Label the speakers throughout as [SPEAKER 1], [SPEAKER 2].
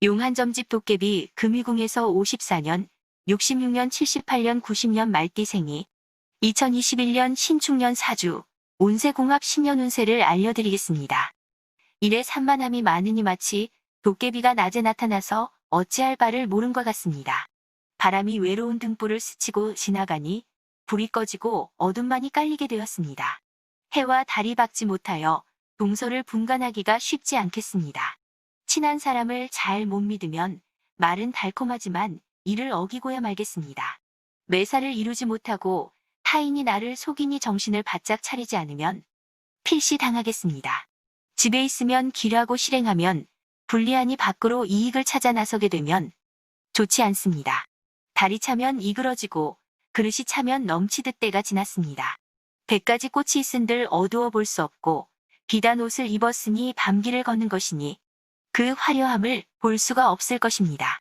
[SPEAKER 1] 용한점집 도깨비 금이궁에서 54년, 66년, 78년, 90년 말띠생이 2021년 신축년 사주, 운세궁합 신년 운세를 알려드리겠습니다. 일에 산만함이 많으니 마치 도깨비가 낮에 나타나서 어찌할 바를 모른 것 같습니다. 바람이 외로운 등불을 스치고 지나가니 불이 꺼지고 어둠만이 깔리게 되었습니다. 해와 달이 밝지 못하여 동서를 분간하기가 쉽지 않겠습니다. 친한 사람을 잘 못 믿으면 말은 달콤하지만 이를 어기고야 말겠습니다. 매사를 이루지 못하고 타인이 나를 속이니 정신을 바짝 차리지 않으면 필시 당하겠습니다. 집에 있으면 길하고 실행하면 불리하니 밖으로 이익을 찾아 나서게 되면 좋지 않습니다. 달이 차면 이그러지고 그릇이 차면 넘치듯 때가 지났습니다. 100가지 꽃이 있은들 어두워 볼 수 없고 비단 옷을 입었으니 밤길을 걷는 것이니 그 화려함을 볼 수가 없을 것입니다.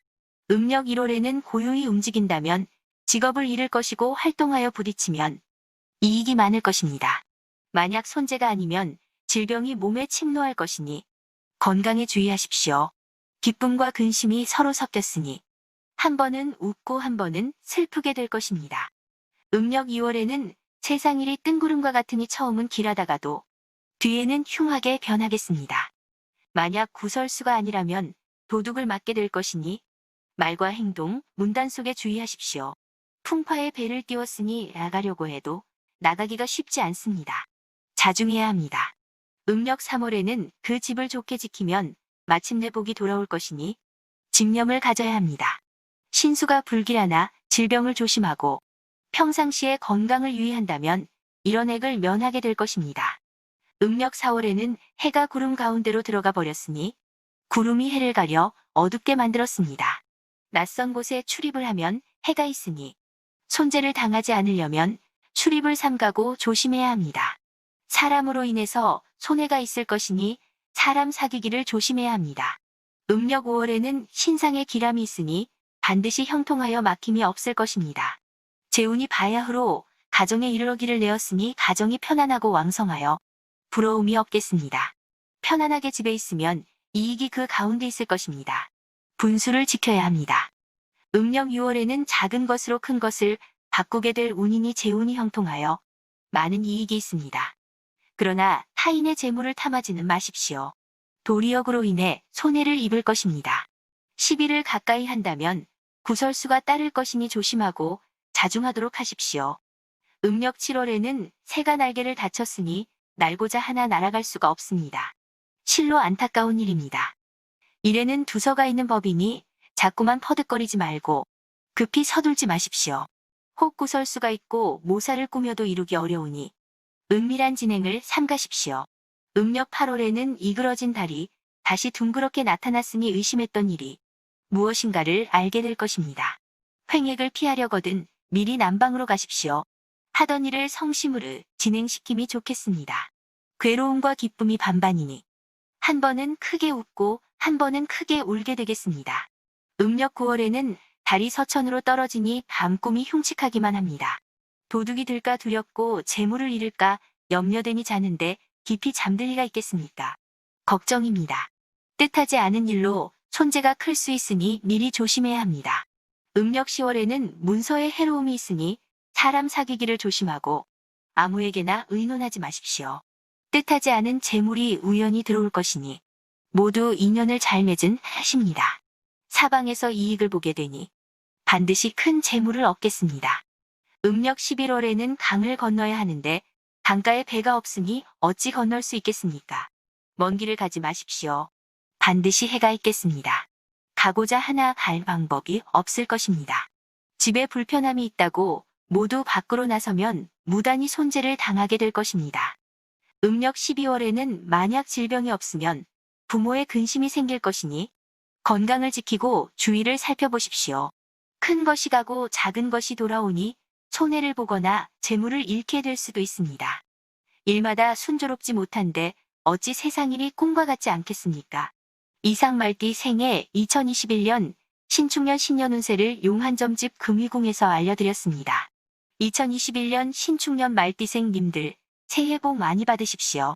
[SPEAKER 1] 음력 1월에는 고요히 움직인다면 직업을 잃을 것이고 활동하여 부딪히면 이익이 많을 것입니다. 만약 손재가 아니면 질병이 몸에 침노할 것이니 건강에 주의하십시오. 기쁨과 근심이 서로 섞였으니 한 번은 웃고 한 번은 슬프게 될 것입니다. 음력 2월에는 세상일이 뜬구름과 같으니 처음은 길하다가도 뒤에는 흉하게 변하겠습니다. 만약 구설수가 아니라면 도둑을 맞게 될 것이니 말과 행동, 문단 속에 주의하십시오. 풍파에 배를 띄웠으니 나가려고 해도 나가기가 쉽지 않습니다. 자중해야 합니다. 음력 3월에는 그 집을 좋게 지키면 마침내 복이 돌아올 것이니 집념을 가져야 합니다. 신수가 불길하나 질병을 조심하고 평상시에 건강을 유의한다면 이런 액을 면하게 될 것입니다. 음력 4월에는 해가 구름 가운데로 들어가 버렸으니 구름이 해를 가려 어둡게 만들었습니다. 낯선 곳에 출입을 하면 해가 있으니 손재를 당하지 않으려면 출입을 삼가고 조심해야 합니다. 사람으로 인해서 손해가 있을 것이니 사람 사귀기를 조심해야 합니다. 음력 5월에는 신상의 기람이 있으니 반드시 형통하여 막힘이 없을 것입니다. 재운이 바야흐로 가정에 이르러기를 내었으니 가정이 편안하고 왕성하여 부러움이 없겠습니다. 편안하게 집에 있으면 이익이 그 가운데 있을 것입니다. 분수를 지켜야 합니다. 음력 6월에는 작은 것으로 큰 것을 바꾸게 될 운이니 재운이 형통하여 많은 이익이 있습니다. 그러나 타인의 재물을 탐하지는 마십시오. 도리역으로 인해 손해를 입을 것입니다. 시비를 가까이 한다면 구설수가 따를 것이니 조심하고 자중하도록 하십시오. 음력 7월에는 새가 날개를 다쳤으니 날고자 하나 날아갈 수가 없습니다. 실로 안타까운 일입니다. 일에는 두서가 있는 법이니 자꾸만 퍼득거리지 말고 급히 서둘지 마십시오. 혹 구설수가 있고 모사를 꾸며도 이루기 어려우니 은밀한 진행을 삼가십시오. 음력 8월에는 이그러진 달이 다시 둥그렇게 나타났으니 의심했던 일이 무엇인가를 알게 될 것입니다. 횡액을 피하려거든 미리 남방으로 가십시오. 하던 일을 성심으로 진행시킴이 좋겠습니다. 괴로움과 기쁨이 반반이니 한 번은 크게 웃고 한 번은 크게 울게 되겠습니다. 음력 9월에는 달이 서천으로 떨어지니 밤꿈이 흉측하기만 합니다. 도둑이 들까 두렵고 재물을 잃을까 염려되니 자는데 깊이 잠들 리가 있겠습니까? 걱정입니다. 뜻하지 않은 일로 손재가 클 수 있으니 미리 조심해야 합니다. 음력 10월에는 문서에 해로움이 있으니 사람 사귀기를 조심하고 아무에게나 의논하지 마십시오. 뜻하지 않은 재물이 우연히 들어올 것이니 모두 인연을 잘 맺은 하십니다. 사방에서 이익을 보게 되니 반드시 큰 재물을 얻겠습니다. 음력 11월에는 강을 건너야 하는데 강가에 배가 없으니 어찌 건널 수 있겠습니까? 먼 길을 가지 마십시오. 반드시 해가 있겠습니다. 가고자 하나 갈 방법이 없을 것입니다. 집에 불편함이 있다고 모두 밖으로 나서면 무단히 손재를 당하게 될 것입니다. 음력 12월에는 만약 질병이 없으면 부모의 근심이 생길 것이니 건강을 지키고 주위를 살펴보십시오. 큰 것이 가고 작은 것이 돌아오니 손해를 보거나 재물을 잃게 될 수도 있습니다. 일마다 순조롭지 못한데 어찌 세상일이 꿈과 같지 않겠습니까? 이상 말띠 생애 2021년 신축년 신년 운세를 용한점집 금이궁에서 알려드렸습니다. 2021년 신축년 말띠생 님들 새해 복 많이 받으십시오.